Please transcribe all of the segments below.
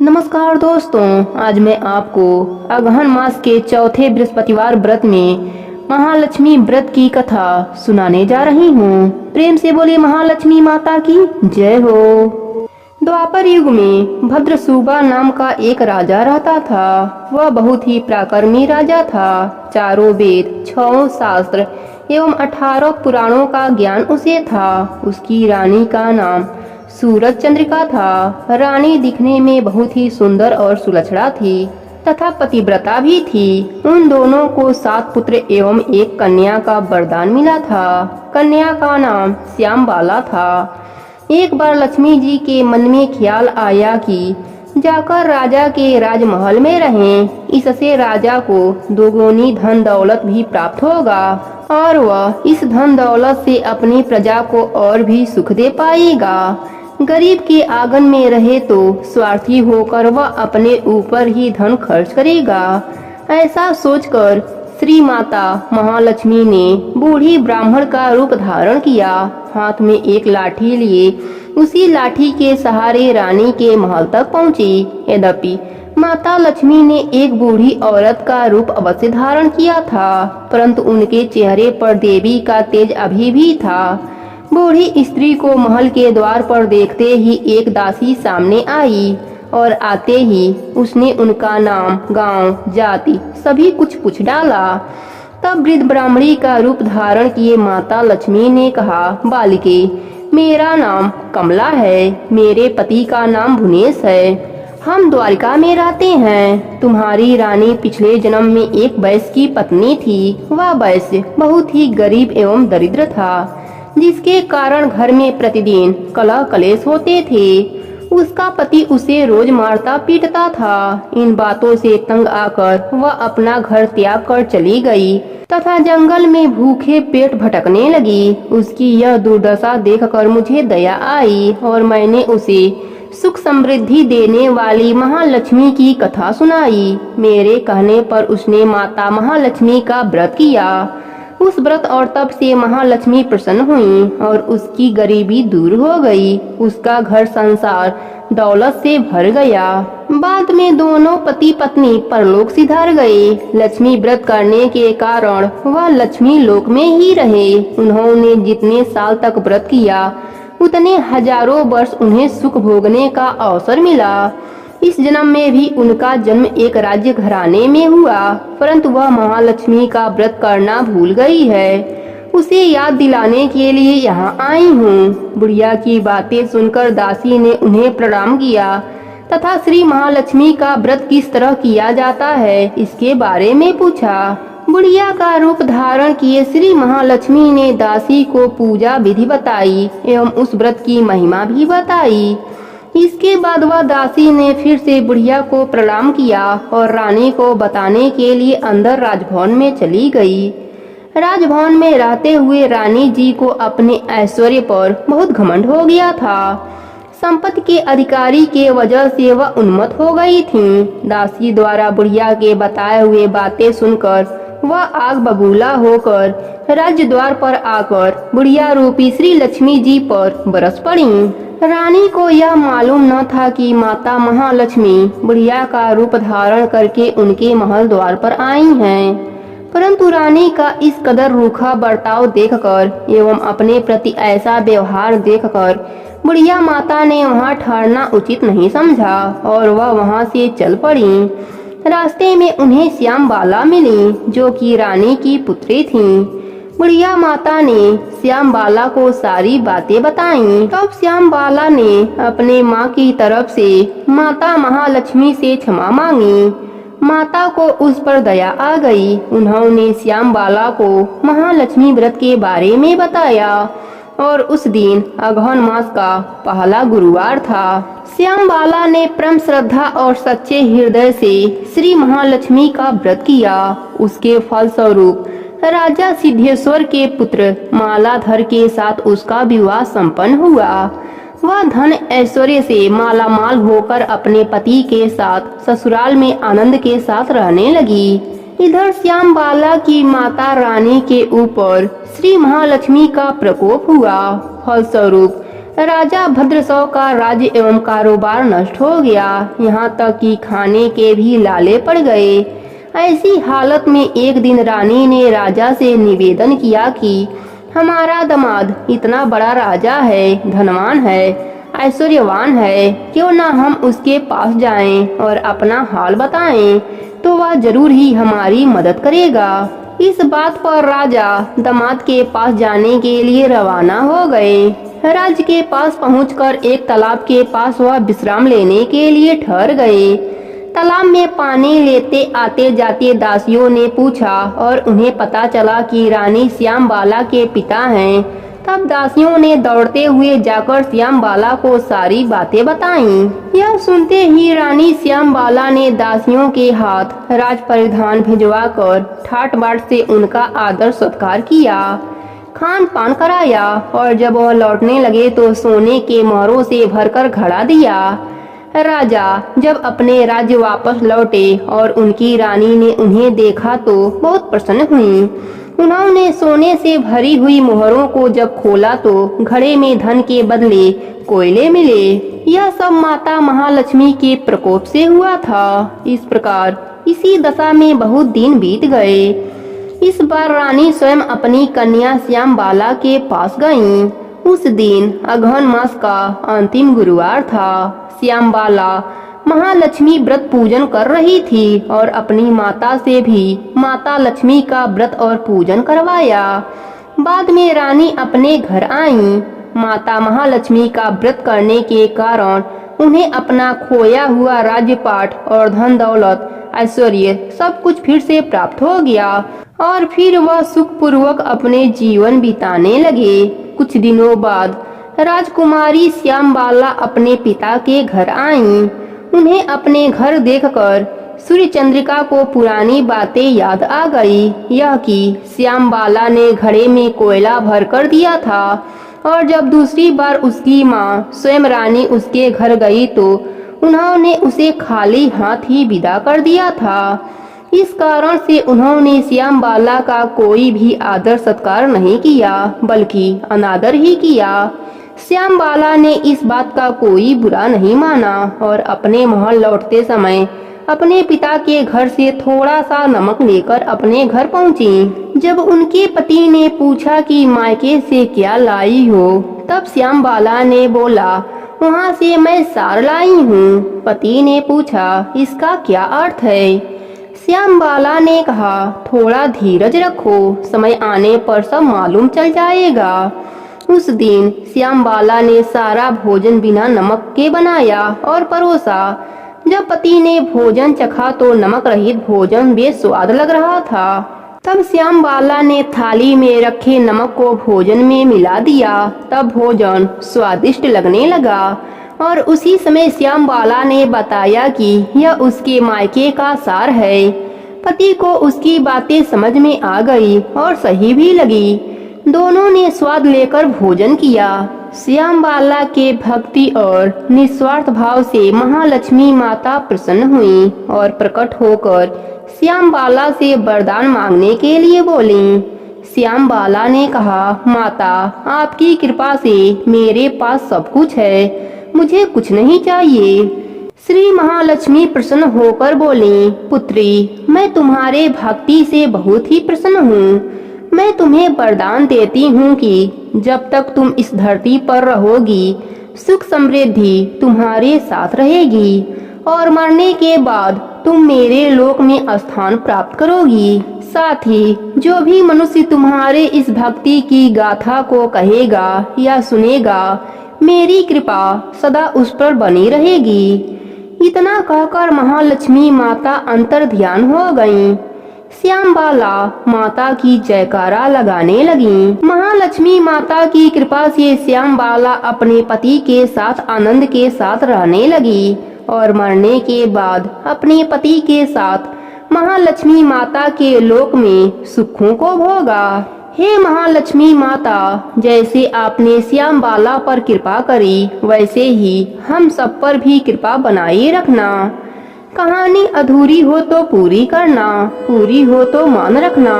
नमस्कार दोस्तों, आज मैं आपको अगहन मास के चौथे बृहस्पतिवार व्रत में महालक्ष्मी व्रत की कथा सुनाने जा रही हूँ। प्रेम से बोले महालक्ष्मी माता की जय हो। द्वापर युग में भद्रसूबा नाम का एक राजा रहता था। वह बहुत ही पराक्रमी राजा था। चारों वेद, 6 शास्त्र एवं 18 पुराणों का ज्ञान उसे था। उसकी रानी का नाम सूरज चंद्रिका था। रानी दिखने में बहुत ही सुंदर और सुलक्षणा थी तथा पतिव्रता भी थी। उन दोनों को 7 पुत्र एवं एक कन्या का वरदान मिला था। कन्या का नाम श्यामबाला था। एक बार लक्ष्मी जी के मन में ख्याल आया कि जाकर राजा के राजमहल में रहें। इससे राजा को दोगुनी धन दौलत भी प्राप्त होगा और वह इस धन दौलत से अपनी प्रजा को और भी सुख दे पाएगा। गरीब के आंगन में रहे तो स्वार्थी होकर वह अपने ऊपर ही धन खर्च करेगा। ऐसा सोचकर श्री माता महालक्ष्मी ने बूढ़ी ब्राह्मण का रूप धारण किया। हाथ में एक लाठी लिए उसी लाठी के सहारे रानी के महल तक पहुंची। यद्यपि माता लक्ष्मी ने एक बूढ़ी औरत का रूप अवश्य धारण किया था, परंतु उनके चेहरे पर देवी का तेज अभी भी था। बूढ़ी स्त्री को महल के द्वार पर देखते ही एक दासी सामने आई और आते ही उसने उनका नाम, गांव, जाति सभी कुछ पूछ डाला। तब वृद्ध ब्राह्मणी का रूप धारण किए माता लक्ष्मी ने कहा, बालिके, मेरा नाम कमला है। मेरे पति का नाम भुवनेश है। हम द्वारिका में रहते हैं। तुम्हारी रानी पिछले जन्म में एक वैश्य की पत्नी थी। वह वैश्य बहुत ही गरीब एवं दरिद्र था, जिसके कारण घर में प्रतिदिन कलह कलेश होते थे। उसका पति उसे रोज मारता पीटता था। इन बातों से तंग आकर वह अपना घर त्याग कर चली गई तथा जंगल में भूखे पेट भटकने लगी। उसकी यह दुर्दशा देखकर मुझे दया आई और मैंने उसे सुख समृद्धि देने वाली महालक्ष्मी की कथा सुनाई। मेरे कहने पर उसने माता महालक्ष्मी का व्रत किया। उस व्रत और तप से महालक्ष्मी प्रसन्न हुई और उसकी गरीबी दूर हो गई। उसका घर संसार दौलत से भर गया। बाद में दोनों पति पत्नी परलोक सिधार गए। लक्ष्मी व्रत करने के कारण वह लक्ष्मी लोक में ही रहे। उन्होंने जितने साल तक व्रत किया उतने हजारों वर्ष उन्हें सुख भोगने का अवसर मिला। इस जन्म में भी उनका जन्म एक राज्य घराने में हुआ, परंतु वह महालक्ष्मी का व्रत करना भूल गई है। उसे याद दिलाने के लिए यहाँ आई हूँ। बुढ़िया की बातें सुनकर दासी ने उन्हें प्रणाम किया तथा श्री महालक्ष्मी का व्रत किस तरह किया जाता है इसके बारे में पूछा। बुढ़िया का रूप धारण किए श्री महालक्ष्मी ने दासी को पूजा विधि बताई एवं उस व्रत की महिमा भी बताई। इसके बाद वह दासी ने फिर से बुढ़िया को प्रणाम किया और रानी को बताने के लिए अंदर राजभवन में चली गई। राजभवन में रहते हुए रानी जी को अपने ऐश्वर्य पर बहुत घमंड हो गया था। संपत्ति के अधिकारी के वजह से वह उन्मत्त हो गई थी। दासी द्वारा बुढ़िया के बताए हुए बातें सुनकर वह आग बबूला होकर राज्य द्वार पर आकर बुढ़िया रूपी श्री लक्ष्मी जी पर बरस पड़ी। रानी को यह मालूम न था कि माता महालक्ष्मी बुढ़िया का रूप धारण करके उनके महल द्वार पर आई हैं। परंतु रानी का इस कदर रूखा बर्ताव देखकर एवं अपने प्रति ऐसा व्यवहार देखकर बुढ़िया माता ने वहां ठहरना उचित नहीं समझा और वह वहां से चल पड़ी। रास्ते में उन्हें श्यामबाला मिली, जो कि रानी की पुत्री थीं। बुढ़िया माता ने श्यामबाला को सारी बातें बताईं। तब श्यामबाला ने अपने माँ की तरफ से माता महालक्ष्मी से क्षमा मांगी। माता को उस पर दया आ गई। उन्होंने श्यामबाला को महालक्ष्मी व्रत के बारे में बताया और उस दिन अगहन मास का पहला गुरुवार था। श्यामबाला ने परम श्रद्धा और सच्चे हृदय से श्री महालक्ष्मी का व्रत किया। उसके फलस्वरूप राजा सिद्धेश्वर के पुत्र मालाधर के साथ उसका विवाह संपन्न हुआ। वह धन ऐश्वर्य से मालामाल होकर अपने पति के साथ ससुराल में आनंद के साथ रहने लगी। इधर श्यामबाला की माता रानी के ऊपर श्री महालक्ष्मी का प्रकोप हुआ। फलस्वरूप राजा भद्रसव का राज्य एवं कारोबार नष्ट हो गया, यहाँ तक कि खाने के भी लाले पड़ गए। ऐसी हालत में एक दिन रानी ने राजा से निवेदन किया कि हमारा दामाद इतना बड़ा राजा है, धनवान है, ऐश्वर्यवान है, क्यों ना हम उसके पास जाएं और अपना हाल बताएं, तो वह जरूर ही हमारी मदद करेगा। इस बात पर राजा दामाद के पास जाने के लिए रवाना हो गए। राज्य के पास पहुंचकर एक तालाब के पास वह विश्राम लेने के लिए ठहर गए। तालाब में पानी लेते आते जाते दासियों ने पूछा और उन्हें पता चला कि रानी श्यामबाला के पिता हैं। तब दासियों ने दौड़ते हुए जाकर श्यामबाला को सारी बातें बताईं। यह सुनते ही रानी श्यामबाला ने दासियों के हाथ राज परिधान भिजवाकर ठाट बाट से उनका आदर सत्कार किया, खान पान कराया और जब वह लौटने लगे तो सोने के मोहरों से भरकर घड़ा दिया। राजा जब अपने राज्य वापस लौटे और उनकी रानी ने उन्हें देखा तो बहुत प्रसन्न हुई। उन्होंने सोने से भरी हुई मोहरों को जब खोला तो घड़े में धन के बदले कोयले मिले। यह सब माता महालक्ष्मी के प्रकोप से हुआ था। इस प्रकार इसी दशा में बहुत दिन बीत गए। इस बार रानी स्वयं अपनी कन्या श्यामबाला के पास गईं। उस दिन अगहन मास का अंतिम गुरुवार था। श्यामबाला महालक्ष्मी व्रत पूजन कर रही थी और अपनी माता से भी माता लक्ष्मी का व्रत और पूजन करवाया। बाद में रानी अपने घर आईं। माता महालक्ष्मी का व्रत करने के कारण उन्हें अपना खोया हुआ राज्यपाट और धन दौलत ऐश्वर्य सब कुछ फिर से प्राप्त हो गया और फिर वह सुखपूर्वक अपने जीवन बिताने लगे। कुछ दिनों बाद राजकुमारी श्यामबाला अपने पिता के घर आईं। उन्हें अपने घर देखकर सूर्य चंद्रिका को पुरानी बातें याद आ गई। यह कि श्यामबाला ने घड़े में कोयला भर कर दिया था और जब दूसरी बार उसकी माँ स्वयं रानी उसके घर गई तो उन्होंने उसे खाली हाथ ही विदा कर दिया था। इस कारण से उन्होंने श्यामबाला का कोई भी आदर सत्कार नहीं किया बल्कि अनादर ही किया। श्यामबाला ने इस बात का कोई बुरा नहीं माना और अपने महल लौटते समय अपने पिता के घर से थोड़ा सा नमक लेकर अपने घर पहुंची। जब उनके पति ने पूछा कि मायके से क्या लाई हो, तब श्यामबाला ने बोला, वहाँ से मैं सार लाई हूँ। पति ने पूछा, इसका क्या अर्थ है? श्यामबाला ने कहा, थोड़ा धीरज रखो, समय आने पर सब मालूम चल जाएगा। उस दिन श्यामबाला ने सारा भोजन बिना नमक के बनाया और परोसा। जब पति ने भोजन चखा तो नमक रहित भोजन बेस्वाद लग रहा था। तब श्यामबाला ने थाली में रखे नमक को भोजन में मिला दिया। तब भोजन स्वादिष्ट लगने लगा और उसी समय श्यामबाला ने बताया कि यह उसके मायके का सार है। पति को उसकी बातें समझ में आ गई और सही भी लगी। दोनों ने स्वाद लेकर भोजन किया। श्यामबाला के भक्ति और निस्वार्थ भाव से महालक्ष्मी माता प्रसन्न हुई और प्रकट होकर श्यामबाला से वरदान मांगने के लिए बोली। श्यामबाला ने कहा, माता आपकी कृपा से मेरे पास सब कुछ है, मुझे कुछ नहीं चाहिए। श्री महालक्ष्मी प्रसन्न होकर बोली, पुत्री मैं तुम्हारे भक्ति से बहुत ही प्रसन्न हूँ। मैं तुम्हें वरदान देती हूँ कि जब तक तुम इस धरती पर रहोगी सुख समृद्धि तुम्हारे साथ रहेगी और मरने के बाद तुम मेरे लोक में स्थान प्राप्त करोगी। साथ ही जो भी मनुष्य तुम्हारे इस भक्ति की गाथा को कहेगा या सुनेगा, मेरी कृपा सदा उस पर बनी रहेगी। इतना कहकर महालक्ष्मी माता अंतर ध्यान हो गईं। श्यामबाला माता की जयकारा लगाने लगी। महालक्ष्मी माता की कृपा से श्यामबाला अपने पति के साथ आनंद के साथ रहने लगी और मरने के बाद अपने पति के साथ महालक्ष्मी माता के लोक में सुखों को भोगा। हे महालक्ष्मी माता, जैसे आपने श्यामबाला पर कृपा करी वैसे ही हम सब पर भी कृपा बनाए रखना। कहानी अधूरी हो तो पूरी करना, पूरी हो तो मान रखना।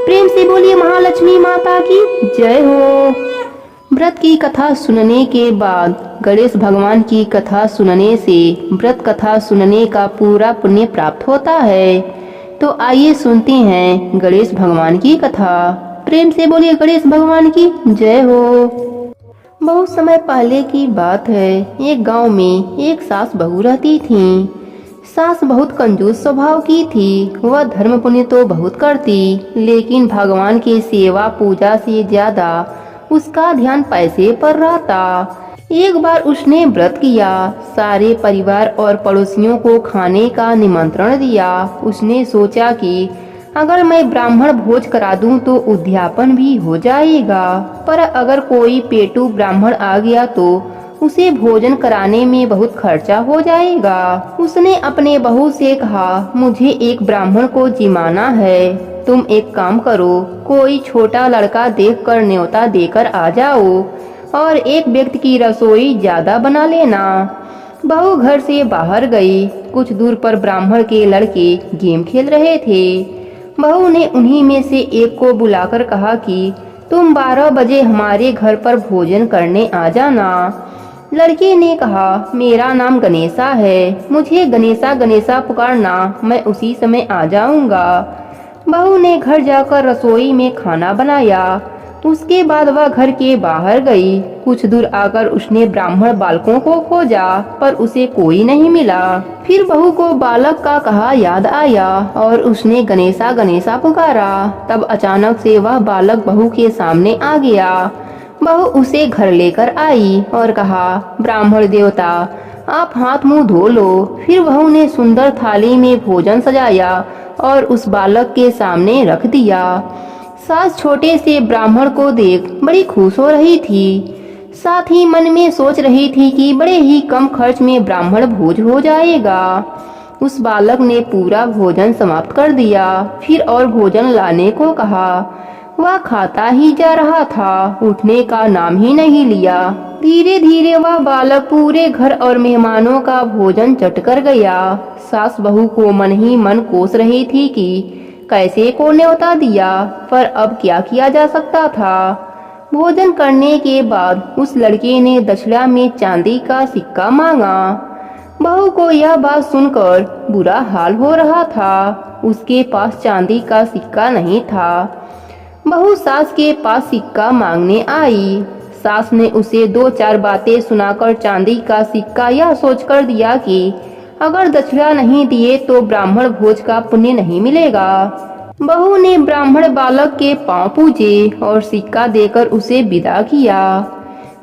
प्रेम से बोलिए महालक्ष्मी माता की जय हो। व्रत की कथा सुनने के बाद गणेश भगवान की कथा सुनने से व्रत कथा सुनने का पूरा पुण्य प्राप्त होता है। तो आइए सुनते हैं गणेश भगवान की कथा। प्रेम से बोलिए गणेश भगवान की जय हो। बहुत समय पहले की बात है, एक गांव में एक सास बहू रहती थीं। सास बहुत कंजूस स्वभाव की थी। वह धर्म पुण्य तो बहुत करती, लेकिन भगवान की सेवा पूजा से ज्यादा उसका ध्यान पैसे पर रहता। एक बार उसने व्रत किया, सारे परिवार और पड़ोसियों को खाने का निमंत्रण दिया। उसने सोचा कि अगर मैं ब्राह्मण भोज करा दूं तो उद्यापन भी हो जाएगा, पर अगर कोई पेटू ब्राह्मण आ गया तो उसे भोजन कराने में बहुत खर्चा हो जाएगा। उसने अपने बहू से कहा, मुझे एक ब्राह्मण को जिमाना है, तुम एक काम करो, कोई छोटा लड़का देखकर न्योता देकर आ जाओ और एक व्यक्ति की रसोई ज्यादा बना लेना। बहू घर से बाहर गई। कुछ दूर पर ब्राह्मण के लड़के गेम खेल रहे थे। बहू ने उन्हीं में से एक को बुलाकर कहा कि तुम 12 बजे हमारे घर पर भोजन करने आ जाना। लड़के ने कहा, मेरा नाम गणेशा है, मुझे गणेशा गणेशा पुकारना, मैं उसी समय आ जाऊंगा। बहू ने घर जाकर रसोई में खाना बनाया। उसके बाद वह घर के बाहर गई। कुछ दूर आकर उसने ब्राह्मण बालकों को खोजा, पर उसे कोई नहीं मिला। फिर बहू को बालक का कहा याद आया और उसने गणेशा गणेशा पुकारा। तब अचानक से वह बालक बहू के सामने आ गया। बहू उसे घर लेकर आई और कहा, ब्राह्मण देवता आप हाथ मुंह धो लो। फिर बहू ने सुंदर थाली में भोजन सजाया और उस बालक के सामने रख दिया। सास छोटे से ब्राह्मण को देख बड़ी खुश हो रही थी। साथ ही मन में सोच रही थी कि बड़े ही कम खर्च में ब्राह्मण भोज हो जाएगा। उस बालक ने पूरा भोजन समाप्त कर दिया, फिर और भोजन लाने को कहा। वह खाता ही जा रहा था, उठने का नाम ही नहीं लिया। धीरे धीरे वह बालक पूरे घर और मेहमानों का भोजन चट कर गया। सास बहू को मन ही मन कोस रही थी कि कैसे को न्योता दिया, पर अब क्या किया जा सकता था। भोजन करने के बाद उस लड़के ने दक्षिणा में चांदी का सिक्का मांगा। बहू को यह बात सुनकर बुरा हाल हो रहा था। उसके पास चांदी का सिक्का नहीं था। बहू सास के पास सिक्का मांगने आई। सास ने उसे 2-4 बातें सुनाकर चांदी का सिक्का यह सोचकर दिया कि अगर दक्षिणा नहीं दिए तो ब्राह्मण भोज का पुण्य नहीं मिलेगा। बहू ने ब्राह्मण बालक के पांव पूजे और सिक्का देकर उसे विदा किया।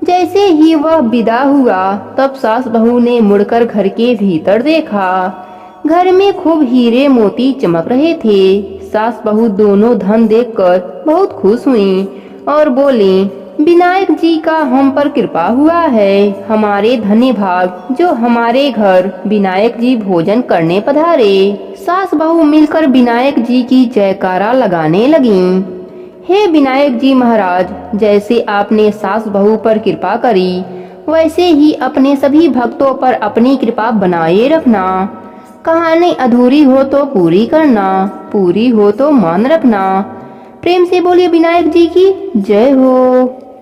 जैसे ही वह विदा हुआ तब सास बहू ने मुड़कर घर के भीतर देखा। घर में खूब हीरे मोती चमक रहे थे। सास बहू दोनों धन देखकर बहुत खुश हुईं और बोली, विनायक जी का हम पर कृपा हुआ है। हमारे धन्य भाग जो हमारे घर विनायक जी भोजन करने पधारे। सास बहू मिलकर विनायक जी की जयकारा लगाने लगीं। हे विनायक जी महाराज, जैसे आपने सास बहू पर कृपा करी, वैसे ही अपने सभी भक्तों पर अपनी कृपा बनाए रखना। कहानी अधूरी हो तो पूरी करना, पूरी हो तो मान रखना। प्रेम से बोलिए विनायक जी की जय हो।